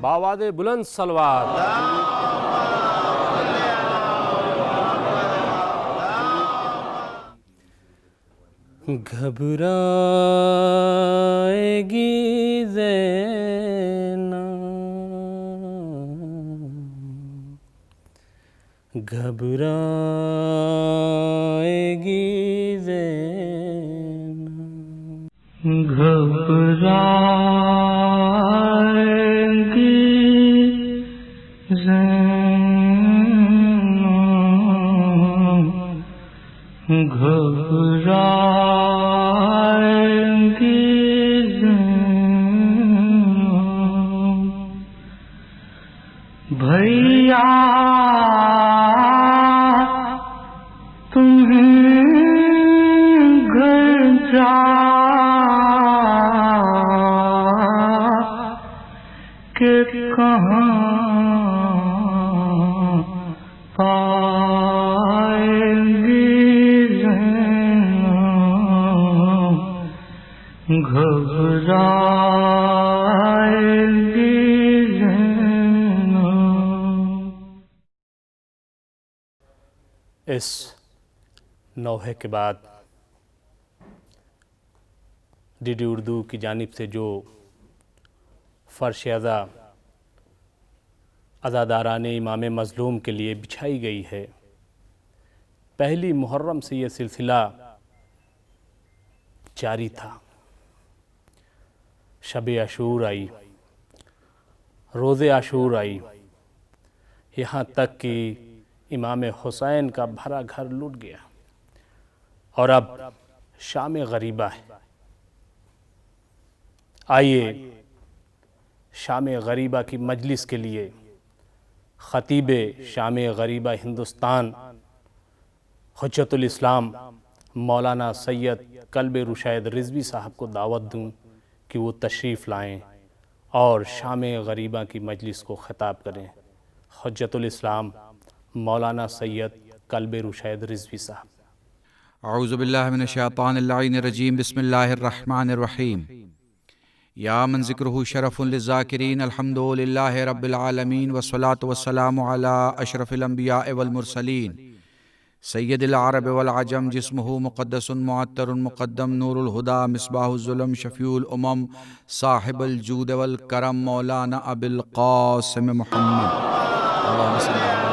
बावादे बुलंद सलवात। घबराएगी ज़ैनब, घबराएगी ज़ैनब, घबराएगी ज़ैनब, घबराएगी ज़ैनब। भैया तुम्हें घर जा के कहाँ पाएंगी ज़ैनब, घबराएंगी ज़ैनब। इस नौहे के बाद डीडी उर्दू की जानिब से जो फ़र्श अज़ा अज़ादाराने इमाम मज़लूम के लिए बिछाई गई है, पहली मुहर्रम से ये सिलसिला जारी था। शब आशूर आई, रोज़े आशूर आई, यहाँ तक कि इमाम हुसैन का भरा घर लूट गया और अब शाम गरीबा है। आइए शाम गरीबा की मजलिस के लिए ख़तीब शाम गरीबा हिंदुस्तान हुज्जतुल इस्लाम मौलाना सैयद कल्ब रुशैद रिज़वी साहब को दावत दूं कि वो तशरीफ़ लाएं और शाम गरीबा की मजलिस को ख़िताब करें। हुज्जतुल इस्लाम मौलाना सैयद कल्ब रुशैद रिज़वी साहब। औज़ु बिल्लाहि मिनश शैतानिर रजीम, बिस्मिल्लाहिर रहमानिर रहीम। या मन ज़िक्रुहु शरफ़ुन लिज़्ज़ाकिरीन, अल्हम्दुलिल्लाहि रब्बिल आलमीन, वस्सलातु वस्सलामु अला अशरफिल अंबिया वल मुरसलीन, सय्यदिल अरब वल अजम, जिस्मुहु मुक़द्दसुन मुअत्तरुन मुक़द्दम, नूरुल हुदा, मिस्बाहुज़ ज़ुलम, शफ़ीउल उमम, साहिबुल जूद वल करम, मौलाना अबुल क़ासिम मुहम्मद अल्लाहुम्मा सल्लि अला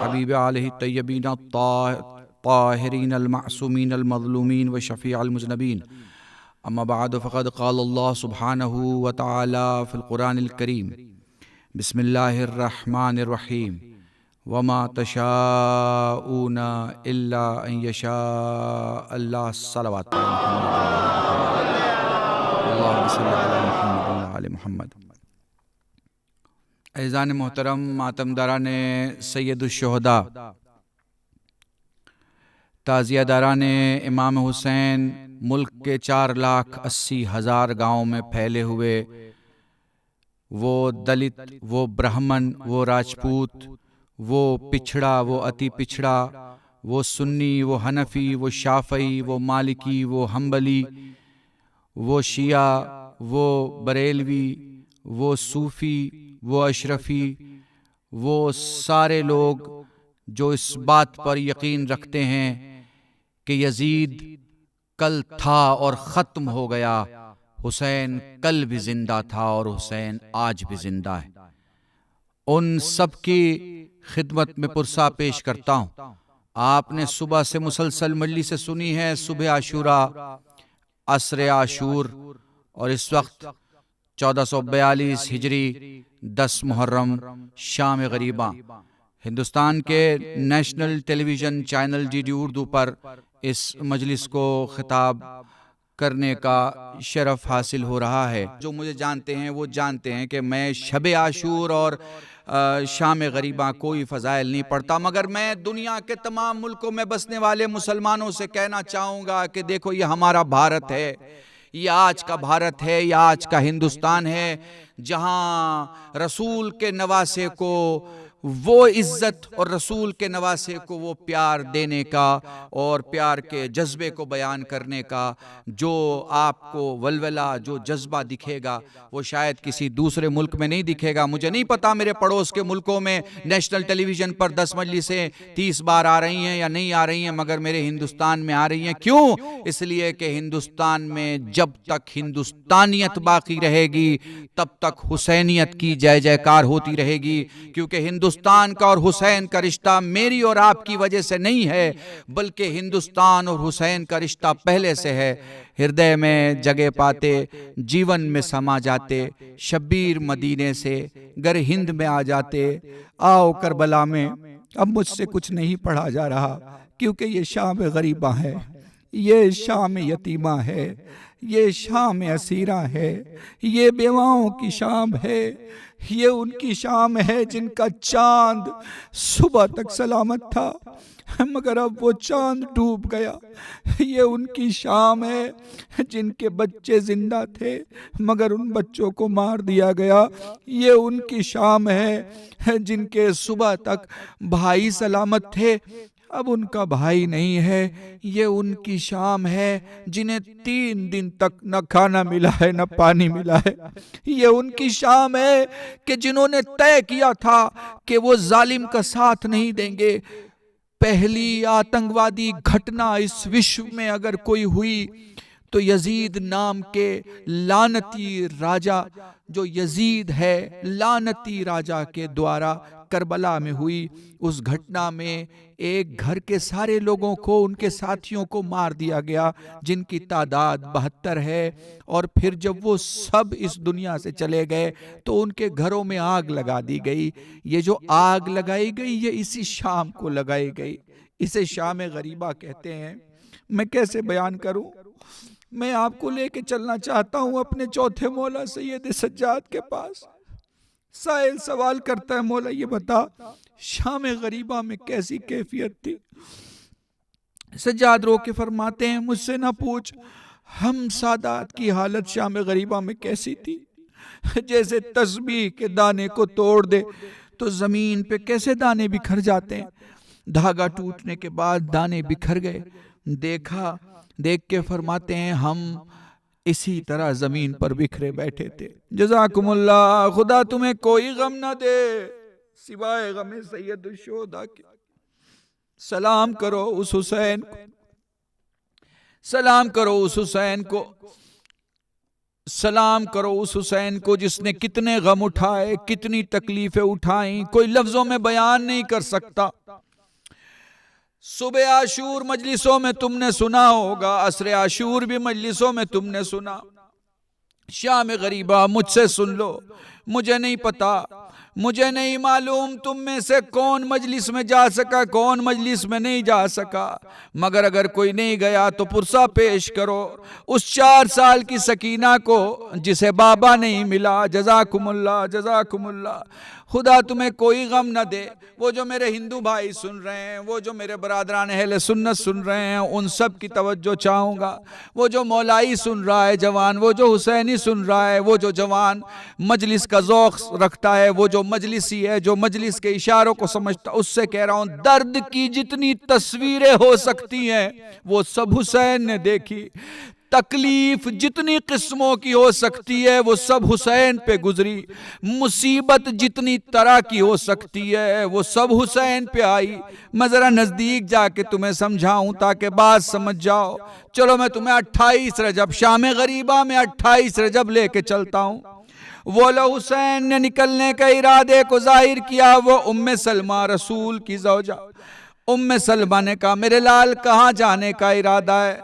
हबीब आलिहि तय्यबीन ताहिरीन अल मासूमीन अल मज़लूमीन व शफ़ी अल मुज़नबीन। अम्मा बाद फ़क़द क़ाल अल्लाह सुब्हानहु व तआला फ़िल क़ुरानिल करीम, बिस्मिल्लाहिर रहमानिर रहीम, वमा तशाऊना इल्ला अन यशा अल्लाह। सल्लल्लाहु अलैहि मुहम्मद। ऐज़ान मोहतरम, मातमदारान सैयदुश्शुहदा, ताज़ियादारान इमाम हुसैन, मुल्क के 4,80,000 गाँव में फैले हुए वो दलित, वो ब्राह्मण, वो राजपूत, वो पिछड़ा, वो अति पिछड़ा, वो सुन्नी, वो हनफी, वो शाफ़ई, वो मालिकी, वो हम्बली, वो शिया, वो बरेलवी, वो सूफ़ी, वो अशरफ़ी, वो सारे लोग जो इस बात पर यकीन रखते हैं कि यजीद कल था और ख़त्म हो गया, हुसैन कल भी ज़िंदा था और हुसैन आज भी ज़िंदा है, उन सब की खिदमत में पुरसा पेश करता हूँ। आपने सुबह से मुसलसल मजलिस से सुनी है, सुबह आशूरा, असर आशूर, और इस वक्त 1442 हिजरी 10 मुहर्रम शाम गरीबा। हिंदुस्तान के national television channel DD Urdu पर इस मजलिस को खिताब करने का शरफ हासिल हो रहा है। जो मुझे जानते हैं वो जानते हैं कि मैं शब आशूर और शाम गरीबा कोई फ़ज़ाइल नहीं पढ़ता, मगर मैं दुनिया के तमाम मुल्कों में बसने वाले मुसलमानों से कहना चाहूँगा कि देखो, ये हमारा भारत है, ये आज का भारत है, ये आज का हिंदुस्तान है, जहाँ रसूल के नवासे को वो इज्जत और रसूल के नवासे को वो प्यार देने का और प्यार के जज्बे को बयान करने का जो आपको वलवला, जो जज्बा दिखेगा वो शायद किसी दूसरे मुल्क में नहीं दिखेगा। मुझे नहीं पता मेरे पड़ोस के मुल्कों में नेशनल टेलीविज़न पर 10 मजलिसें 30 बार आ रही हैं या नहीं आ रही हैं, मगर मेरे हिंदुस्तान में आ रही हैं। क्यों? इसलिए कि हिंदुस्तान में जब तक हिंदुस्तानियत बाकी रहेगी तब तक हुसैनियत की जय जयकार होती रहेगी, क्योंकि हिंदुस्तान का और हुसैन का रिश्ता मेरी और आपकी वजह से नहीं है, बल्कि हिंदुस्तान और हुसैन का रिश्ता पहले से है। हृदय में जगह पाते, जीवन में समा जाते, शब्बीर मदीने से गर हिंद में आ जाते। आओ करबला में अब मुझसे कुछ नहीं पढ़ा जा रहा, क्योंकि ये शाम गरीबा है, ये शाम यतीमा है, ये शाम असीरा है, ये बेवाओं की शाम है, ये उनकी शाम है जिनका चांद सुबह तक सलामत था मगर अब वो चांद डूब गया। ये उनकी शाम है जिनके बच्चे जिंदा थे मगर उन बच्चों को मार दिया गया। ये उनकी शाम है जिनके सुबह तक भाई सलामत थे, अब उनका भाई नहीं है। ये उनकी शाम है जिन्हें 3 दिन तक न खाना मिला है न पानी मिला है। ये उनकी शाम है कि जिन्होंने तय किया था कि वो जालिम का साथ नहीं देंगे। पहली आतंकवादी घटना इस विश्व में अगर कोई हुई तो यजीद नाम के लानती राजा, जो यजीद है लानती राजा के द्वारा करबला में हुई। उस घटना में एक घर के सारे लोगों को, उनके साथियों को मार दिया गया जिनकी तादाद 72 है। और फिर जब वो सब इस दुनिया से चले गए तो उनके घरों में आग लगा दी गई। ये जो आग लगाई गई ये इसी शाम को लगाई गई, इसे शाम गरीबा कहते हैं। मैं कैसे बयान करूं? मैं आपको लेके चलना चाहता हूं अपने चौथे मौला सैयद सज्जाद के पास। साहिल सवाल करता है, मौला ये बता शाम गरीबा में कैसी कैफियत थी? सज्जाद रो के फरमाते हैं, मुझसे ना पूछ, हम सादात की हालत शाम गरीबा में कैसी थी। जैसे तस्बीह के दाने को तोड़ दे तो जमीन पे कैसे दाने बिखर जाते हैं, धागा टूटने के बाद दाने बिखर गए। देख के फरमाते हैं हम इसी तरह जमीन पर बिखरे बैठे थे। जज़ाकुमुल्लाह, खुदा तुम्हें कोई गम ना दे सिवाय गम सैयद शोहदा के। सलाम करो उस हुसैन को, सलाम करो उस हुसैन को, सलाम करो उस हुसैन को जिसने कितने गम उठाए, कितनी तकलीफें उठाई, कोई लफ्जों में बयान नहीं कर सकता। सुबह आशूर मजलिसों में तुमने सुना होगा, असरे आशूर भी मजलिसों में तुमने सुना। शाम गरीबा मुझसे सुन लो, मुझे नहीं पता, मुझे नहीं मालूम तुम में से कौन मजलिस में जा सका, कौन मजलिस में नहीं जा सका, मगर अगर कोई नहीं गया तो पुरसा पेश करो उस 4 साल की सकीना को जिसे बाबा नहीं मिला। जज़ाकुमुल्लाह, जज़ाकुमुल्लाह, खुदा तुम्हें कोई गम न दे। वो जो मेरे हिंदू भाई सुन रहे हैं, वो जो मेरे बरादरान अहले सुन्नत सुन रहे हैं, उन सब की तवज्जो चाहूँगा। वो जो मौलाई सुन रहा है जवान, वो जो हुसैनी सुन रहा है, वो जो जवान मजलिस का ज़ौक़ रखता है, वो जो मजलिसी है, जो मजलिस के इशारों को समझता, उससे कह रहा हूँ दर्द की जितनी तस्वीरें हो सकती हैं वो सब हुसैन ने देखी। तकलीफ जितनी किस्मों की हो सकती है वो सब हुसैन पे गुजरी। मुसीबत जितनी तरह की हो सकती है वो सब हुसैन पे आई। मैं जरा नजदीक जाके तुम्हें समझाऊं ताकि बात समझ जाओ। चलो मैं तुम्हें 28 रजब, शाम गरीबा में 28 रजब लेके चलता हूं। वो लो हुसैन ने निकलने के इरादे को जाहिर किया। वो उम्मे सलमा रसूल की ज़ौजा उम्मे सलमा ने कहा मेरे लाल कहाँ जाने का इरादा है?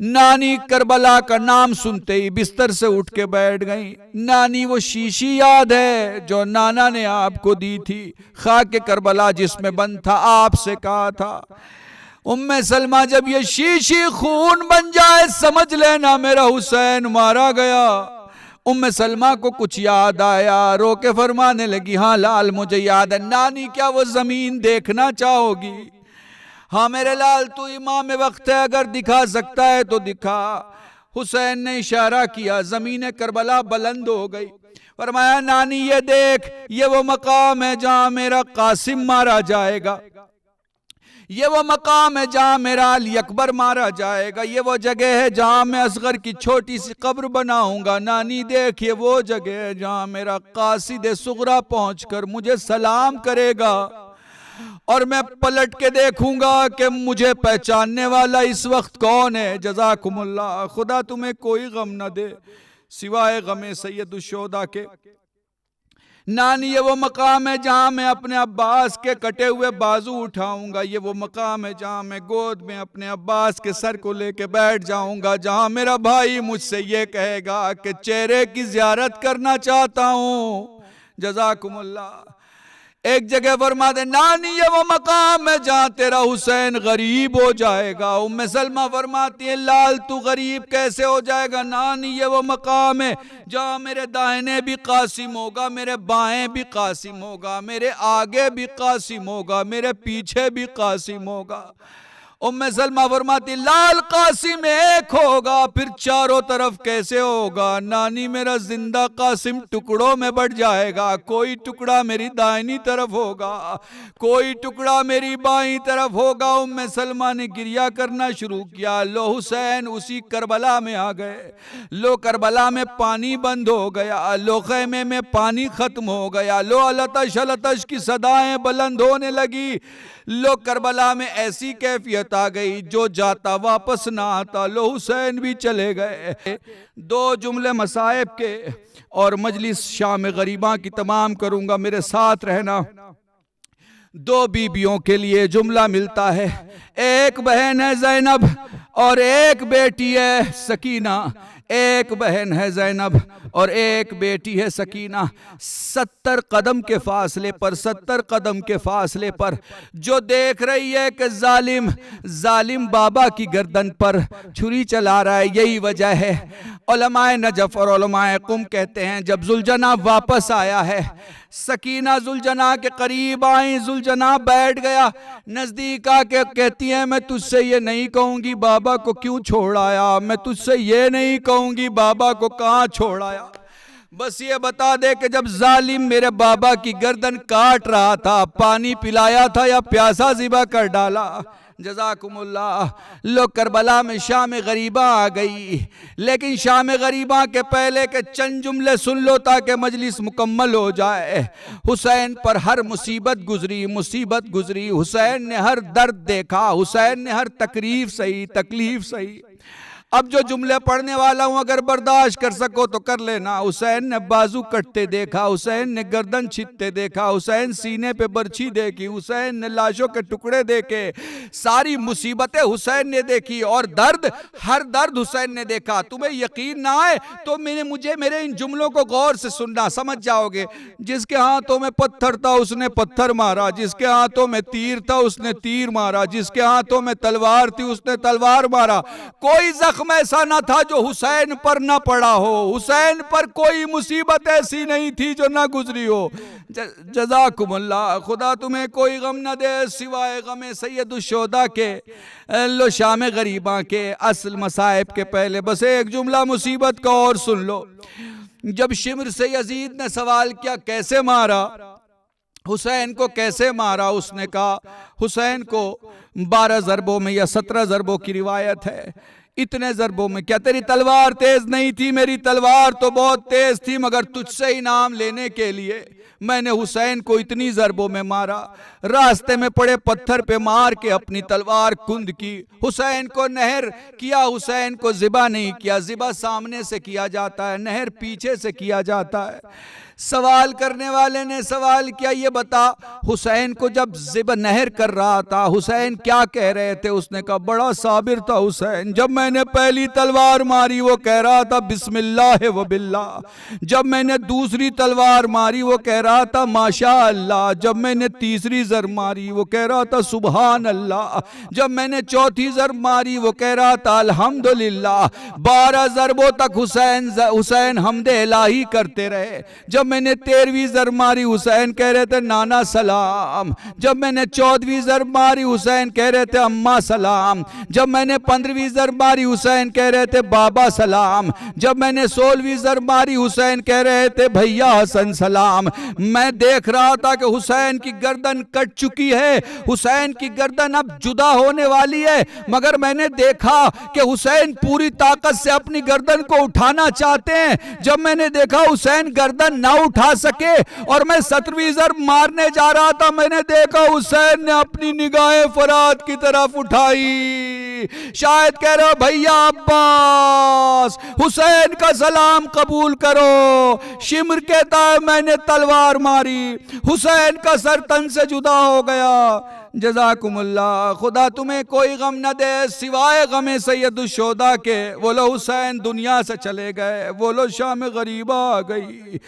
नानी करबला का नाम सुनते ही बिस्तर से उठ के बैठ गई। नानी वो शीशी याद है जो नाना ने आपको दी थी, खाके करबला जिसमें बंद था, आपसे कहा था उम्मे सलमा जब ये शीशी खून बन जाए समझ लेना मेरा हुसैन मारा गया। उम्मे सलमा को कुछ याद आया, रो के फरमाने लगी हाँ लाल मुझे याद है। नानी क्या वो जमीन देखना चाहोगी? हाँ मेरे लाल तू इमाम वक्त है, अगर दिखा सकता है तो दिखा। हुसैन ने इशारा किया, जमीन करबला बुलंद हो गई। फरमाया नानी ये देख, ये वो मकाम है जहां मेरा कासिम मारा जाएगा, ये वो मकाम है जहां मेरा अली अकबर मारा जाएगा, ये वो जगह है जहां मैं असगर की छोटी सी कब्र बनाऊंगा। नानी देखिए वो जगह है जहां मेरा कासिद सुगरा पहुंचकर मुझे सलाम करेगा और मैं पलट के देखूंगा कि मुझे पहचानने वाला इस वक्त कौन है। जज़ाकुमुल्लाह, खुदा तुम्हें कोई गम न दे सिवाय गमे सैयदुश्शोदा के। नानी ये वो मकाम है जहां मैं अपने अब्बास के कटे हुए बाजू उठाऊंगा, ये वो मकाम है जहां मैं गोद में अपने अब्बास के सर को लेके बैठ जाऊंगा, जहां मेरा भाई मुझसे ये कहेगा कि चेहरे की ज़ियारत करना चाहता हूं। जज़ाकुमुल्लाह। एक जगह फरमा दे नानी ये वो मकाम है जहां तेरा हुसैन गरीब हो जाएगा। उम्मे सलमा फरमाती है लाल तू गरीब कैसे हो जाएगा? नानी ये वो मकाम है जहां मेरे दाहिने भी कासिम होगा, मेरे बाएं भी कासिम होगा, मेरे आगे भी कासिम होगा, मेरे पीछे भी कासिम होगा। उम्मे सलमा फरमाती लाल कासिम एक होगा फिर चारों तरफ कैसे होगा? नानी मेरा जिंदा कासिम टुकड़ों में बढ़ जाएगा, कोई टुकड़ा मेरी दाहिनी तरफ होगा, कोई टुकड़ा मेरी बाईं तरफ होगा। उम्मे सलमा ने गिरिया करना शुरू किया। लो हुसैन उसी करबला में आ गए, लो करबला में पानी बंद हो गया, लो खैमे में पानी खत्म हो गया, लो अलतश अलतश की सदाएं बुलंद होने लगी, लो करबला में ऐसी कैफियत आ गई जो जाता वापस ना आता। लो हुसैन भी चले गए। दो जुमले मसाइब के और मजलिस शाम गरीबा की तमाम करूंगा, मेरे साथ रहना। दो बीबियों के लिए जुमला मिलता है, एक बहन है ज़ैनब और एक बेटी है सकीना। एक बहन है ज़ैनब और एक बेटी है सकीना। 70 कदम के फासले पर, 70 कदम के फासले पर जो देख रही है कि जालिम बाबा की गर्दन पर छुरी चला रहा है, यही वजह है। उलमाए नजफ और उलमाए कुम कहते हैं जब जुलजना वापस आया है, सकीना जुलजना के करीब आई, जुलजना बैठ गया, नजदीक आके कहती है मैं तुझसे ये नहीं कहूंगी बाबा को क्यों छोड़ आया, मैं तुझसे ये नहीं कहूंगी बाबा को कहां छोड़ आया, बस ये बता दे कि जब जालिम मेरे बाबा की गर्दन काट रहा था पानी पिलाया था या प्यासा ज़िबा कर डाला। जज़ाकुमुल्लाह। लो करबला में शाम गरीबा आ गई, लेकिन शाम गरीबा के पहले के चंद जुमले सुन लो ताकि मजलिस मुकम्मल हो जाए। हुसैन पर हर मुसीबत गुजरी, हुसैन ने हर दर्द देखा, हुसैन ने हर तकलीफ सही। अब जो जुमले पढ़ने वाला हूं अगर बर्दाश्त कर सको तो कर लेना। हुसैन ने बाजू कटते देखा, हुसैन ने गर्दन छीनते देखा, हुसैन सीने पे बर्छी देखी, हुसैन ने लाशों के टुकड़े देखे, सारी मुसीबतें हुसैन ने देखी और हर दर्द हुसैन ने देखा। तुम्हें यकीन ना आए तो मेरे इन जुमलों को गौर से सुनना, समझ जाओगे। जिसके हाथों में पत्थर था उसने पत्थर मारा, जिसके हाथों में तीर था उसने तीर मारा, जिसके हाथों में तलवार थी उसने तलवार मारा। कोई जख्म ऐसा ना था जो हुसैन पर ना पड़ा हो, हुसैन पर कोई मुसीबत ऐसी नहीं थी जो ना गुजरी हो। जज़ाकुमुल्लाह। खुदा तुम्हें कोई गम न दे सिवाय गमे सैयदुश्शोदा के। लो शाम गरीबा के असल मसाइब के पहले बस एक जुमला मुसीबत का और सुन लो। जब शिमर से यजीद ने सवाल किया कैसे मारा हुसैन को, कैसे मारा, उसने कहा हुसैन को 12 ज़रबों में या 17 ज़रबों की रिवायत है, इतने ज़रबों में। क्या तेरी तलवार तेज नहीं थी? मेरी तलवार तो बहुत तेज थी, मगर तुझसे इनाम लेने के लिए मैंने हुसैन को इतनी ज़रबों में मारा। रास्ते में पड़े पत्थर पे मार के अपनी तलवार कुंद की, हुसैन को नहर किया, हुसैन को ज़िबा नहीं किया। ज़िबा सामने से किया जाता है, नहर पीछे से किया जाता है। सवाल करने वाले ने सवाल किया ये बता हुसैन को जब ज़िबा नहर कर रहा था हुसैन क्या कह रहे थे? उसने कहा बड़ा साबिर था हुसैन, जब मैंने पहली तलवार मारी वो कह रहा था बिस्मिल्लाह व बिल्लाह, जब मैंने दूसरी तलवार मारी वो कह रहा था माशा अल्लाह, जब मैंने तीसरी ज़र मारी वो कह रहा था सुबहान अल्लाह, जब मैंने चौथी ज़र मारी वो कह रहा था अल्हम्दुलिल्लाह। 12 ज़रबों तक हुसैन हमदे इलाही करते रहे। जब जब मैंने 13वीं ज़रब मारी हुसैन कह रहे थे नाना सलाम, जब मैंने 14वीं ज़रब मारी हुसैन कह रहे थे अम्मा सलाम, जब मैंने 15वीं ज़रब मारी हुसैन कह रहे थे बाबा सलाम, जब मैंने 16वीं ज़रब मारी हुसैन कह रहे थे भैया हसन सलाम। मैं देख रहा था कि हुसैन की गर्दन कट चुकी है, हुसैन की गर्दन अब जुदा होने वाली है, मगर मैंने देखा कि हुसैन पूरी ताकत से अपनी गर्दन को उठाना चाहते हैं। जब मैंने देखा हुसैन गर्दन ना उठा सके और मैं 17वीं ज़रब मारने जा रहा था, मैंने देखा हुसैन ने अपनी निगाहें फरात की तरफ उठाई। शायद कह रहे हो भैया अब्बास हुसैन का सलाम कबूल करो। शिमर कहता है मैंने तलवार मारी, हुसैन का सर तन से जुदा हो गया। जज़ाकुमुल्लाह, खुदा तुम्हें कोई गम न दे सिवाय गमे सैयदुश्शोदा के। बोलो हुसैन दुनिया से चले गए, बोलो शाम गरीबा आ गई,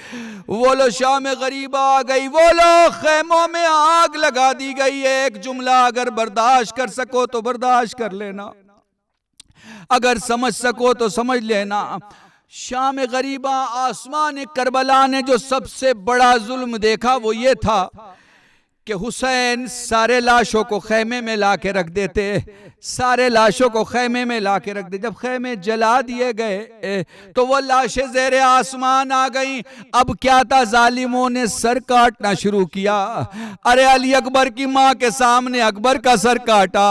बोलो शाम गरीबा आ गई, बोलो खेमों में आग लगा दी गई। एक जुमला अगर बर्दाश्त कर सको तो बर्दाश्त कर लेना, अगर समझ सको तो समझ लेना। शाम गरीबा आसमान करबला ने जो सबसे बड़ा जुल्म देखा वो ये था कि हुसैन सारे लाशों को खैमे में ला के रख देते, सारे लाशों को खैमे में ला के रख दे। जब खैमे जला दिए गए तो वो लाशें ज़ेरे आसमान आ गई। अब क्या था, जालिमों ने सर काटना शुरू किया। अरे अली अकबर की माँ के सामने अकबर का सर काटा,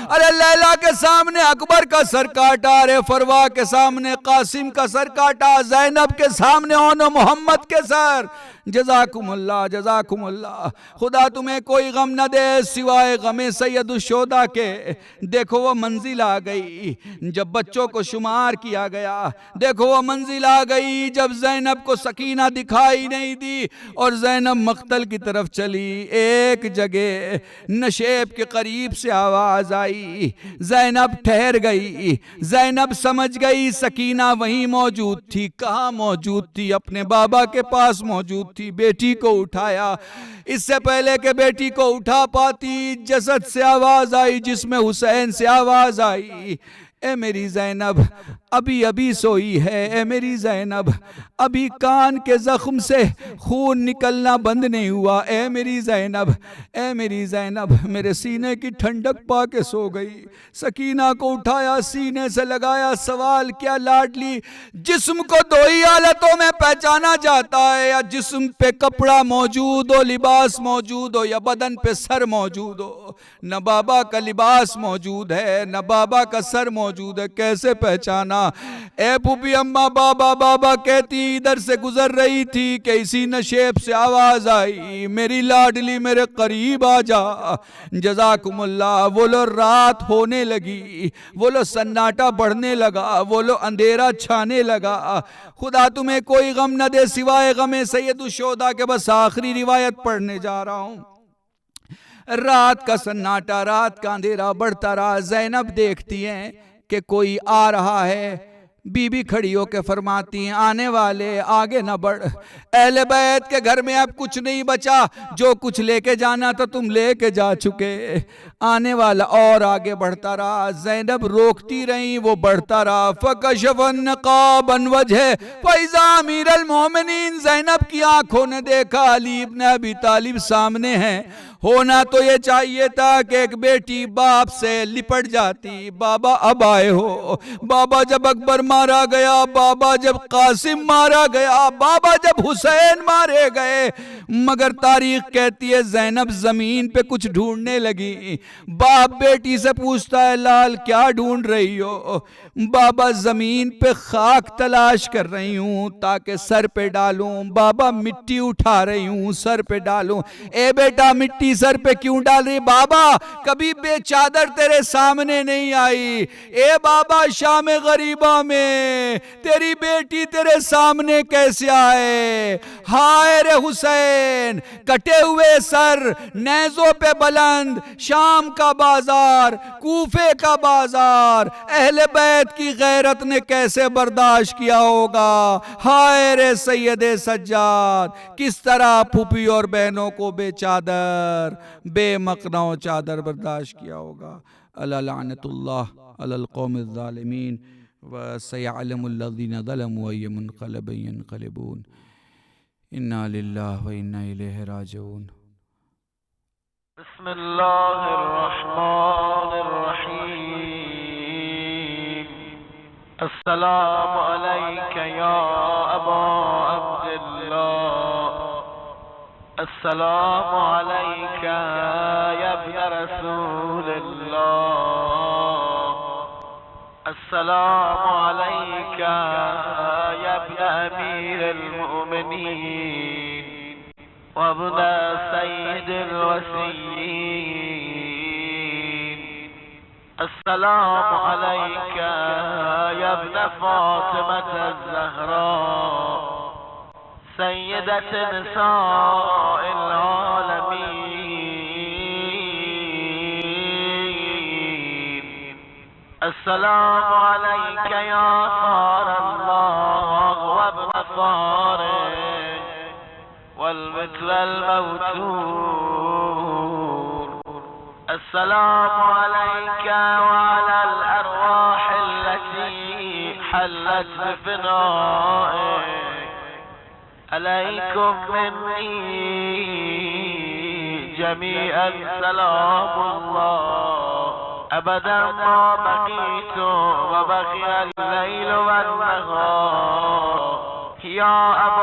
अरे लैला के सामने अकबर का सर काटा, अरे फरवा के सामने कासिम का सर काटा, ज़ैनब के सामने ओनो मोहम्मद के सर। जज़ाकुमुल्लाह जज़ाकुमुल्लाह, खुदा तुम्हें कोई गम न दे सिवाय गमे सैयदुश्शोदा के। देखो वो मंजिल आ गई जब बच्चों को शुमार किया गया, देखो वो मंजिल आ गई जब ज़ैनब को सकीना दिखाई नहीं दी और ज़ैनब मख्तल की तरफ चली। एक जगह नशेब के करीब से आवाज़ आई, ज़ैनब ठहर गई, ज़ैनब समझ गई सकीना वहीं मौजूद थी। कहाँ मौजूद थी? अपने बाबा के पास मौजूद थी। बेटी को उठाया, इससे पहले कि बेटी को उठा पाती जसद से आवाज आई, जिसमें हुसैन से आवाज आई, ए मेरी ज़ैनब अभी अभी सोई है, ए मेरी ज़ैनब अभी कान के जख्म से खून निकलना बंद नहीं हुआ, ए मेरी ज़ैनब, ए मेरी ज़ैनब। मेरे सीने की ठंडक पा के सो गई। सकीना को उठाया, सीने से लगाया। सवाल क्या लाडली, जिस्म को दो ही हालतों में पहचाना जाता है, या जिस्म पे कपड़ा मौजूद हो, लिबास मौजूद हो, या बदन पे सर मौजूद हो। न बाबा का लिबास मौजूद है, न बाबा का सर मौजूद है, कैसे पहचाना? ए पुपी अम्मा बाबा बाबा कहती, इधर से गुजर रही थी कि इसी नशेब से आवाज आई, मेरी लाडली मेरे करीब आ जा। जज़ाकुमुल्लाह। बोलो रात होने लगी, बोलो सन्नाटा बढ़ने लगा, बोलो अंधेरा छाने लगा। खुदा तुम्हें कोई गम न दे सिवाय गमे सैयदुश्शोदा के। बस आखिरी रिवायत पढ़ने जा रहा हूं। रात का सन्नाटा, रात का अंधेरा बढ़ता रहा। ज़ैनब देखती हैं कि कोई आ रहा है। बीबी खड़ी होकर फरमाती हैं, आने वाले आगे न बढ़, अहले बैत के घर में अब कुछ नहीं बचा, जो कुछ लेके जाना था तुम लेके जा चुके। आने वाला और आगे बढ़ता रहा। ज़ैनब रोकती रही, वो बढ़ता रहा। फ़कशफ़न नक़ाब अन वजह फ़इज़ा अमीरुल मोमिनीन। ज़ैनब की आंखों ने देखा अली इब्न अबी तालिब सामने हैं। होना तो ये चाहिए था कि एक बेटी बाप से लिपट जाती। बाबा अब आए हो, बाबा जब अकबर मारा गया, बाबा जब कासिम मारा गया, बाबा जब हुसैन मारे गए। मगर तारीख कहती है ज़ैनब जमीन पे कुछ ढूंढने लगी। बाप बेटी से पूछता है, लाल क्या ढूंढ रही हो? बाबा जमीन पे खाक तलाश कर रही हूँ ताकि सर पे डालूं। बाबा मिट्टी उठा रही हूँ सर पे डालूं। ए बेटा मिट्टी सर पे क्यों डाल रही? बाबा कभी बेचादर तेरे सामने नहीं आई। ए बाबा शाम गरीबा में तेरी बेटी तेरे सामने कैसे आए? हाय रे हुसैन, कटे हुए सर, नेज़ों पे बुलंद, शाम का बाजार, कूफे का बाजार, अहले बैत की गैरत ने कैसे बर्दाश्त किया होगा? हाय रे सैयदे सज्जाद, किस तरह फूफी और बहनों को बेचादर बेमकनाओ चादर बर्दाश्त किया होगा। अला लानतुल्लाह अलल कौमिज़ ज़ालिमीन व सयअलमुल लज़ीना ज़लमू अय्य मुनक़लिबिन यनक़लिबून। इन्ना लिल्लाहि व इन्ना इलैहि राजिऊन। बिस्मिल्लाहिर्रहमानिर्रहीम। अस्सलामु अलैका या अबा अब्दिल्लाह। अस्सलामु अलैका या इब्न रसूलिल्लाह। अस्सलामु अलैका या इब्न अमीरिल मुमिनीन व इब्न सय्यिदिल वसिय्यीन। अस्सलामु अलैका या इब्न फातिमतज़ ज़हरा सय्यदत निसाइल आलमीन। अस्सलामु अलैका या फ़ारल्लाह व इब्न फ़ारिह वल मिथलल मौतूर। अस्सलामु अलैका व अलल अरवाह अल्लती हल्लत बिफ़नाइक। अलैकुम मिन्नी जमीअन सलामुल्लाह अबदन मा बक़ीतु व बक़ियल लैलु वन नहार। या अबा